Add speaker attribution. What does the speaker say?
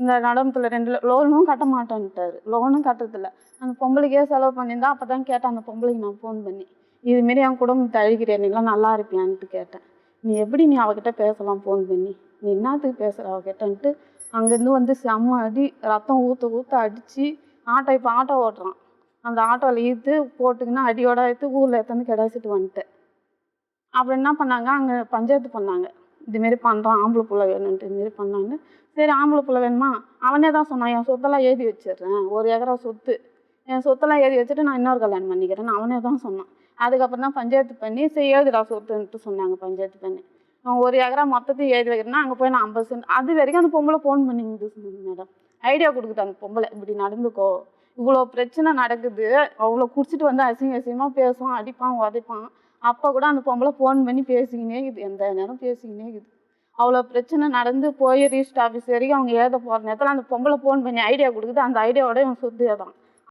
Speaker 1: இந்த நடமத்தில் 2 லோனும் கட்ட மாட்டேன்ட்டாரு. லோனும் கட்டுறதில்ல. அந்த பொம்பளைக்கே செலவு பண்ணியிருந்தா அப்போ தான் கேட்டேன் அந்த பொம்பளைக்கு நான் ஃபோன் பண்ணி. இதுமாரி என் குடும்பத்தை அழிக்கிறியா, நீலாம் நல்லா இருப்பியான்ட்டு கேட்டேன். நீ எப்படி நீ அவகிட்ட பேசலாம் ஃபோன் பண்ணி, நீ என்னத்துக்கு பேசுகிற அவகிட்டன்ட்டு அங்கேருந்து வந்து செம்ம அடி, ரத்தம் ஊற்ற அடித்து இப்போ ஆட்டோ ஓட்டுறான். அந்த ஆட்டோவில் ஈர்த்து போட்டுக்கின்னு அடியோட எடுத்து ஊரில் எடுத்து கிடாச்சிட்டு வந்துட்டேன். அப்புறம் என்ன பண்ணாங்க, அங்கே பஞ்சாயத்து பண்ணாங்க. இதுமாரி பண்ணுறான், ஆம்பளை புள்ள வேணுன்ட்டு இதுமாரி பண்ணாங்க. சரி ஆம்பளை புள்ள வேணுமா, அவனே தான் சொன்னான், என் சொத்தெல்லாம் எழுதி வச்சிடுறேன், 1 ஏக்கரா சொத்து, என் சொத்தெல்லாம் எழுதி வச்சுட்டு நான் இன்னொரு கல்யாணம் பண்ணிக்கிறேன்னு அவனே தான் சொன்னான். அதுக்கப்புறம் தான் பஞ்சாயத்து பண்ணி சரி எழுதுடா சொத்துன்ட்டு சொன்னாங்க. பஞ்சாயத்து பண்ணி அவன் 1 ஏக்கரா மொத்தத்தையும் எழுதி வைக்கிறேன்னா அங்கே போய் நான் 50 சென்ட். அது வரைக்கும் அந்த பொம்பளை ஃபோன் பண்ணிங்குது மேடம். ஐடியா கொடுக்குது அந்த பொம்பளை, இப்படி நடந்துக்கோ, இவ்வளோ பிரச்சனை நடக்குது, அவ்வளோ குடிச்சிட்டு வந்து அசிங்கமாக பேசுவான், அடிப்பான், உதைப்பான். அப்போ கூட அந்த பொம்பளை ஃபோன் பண்ணி பேசிக்கினே இருக்குது, எந்த நேரம் பேசிக்கினே இருக்குது. அவ்வளோ பிரச்சனை நடந்து போய் ரிஜிஸ்டர் ஆஃபீஸ் வரைக்கும் அவங்க எழுத போகிற நேரத்தில் அந்த பொம்பளை ஃபோன் பண்ணி ஐடியா கொடுக்குது. அந்த ஐடியாவோட இவன் சொத்து தான்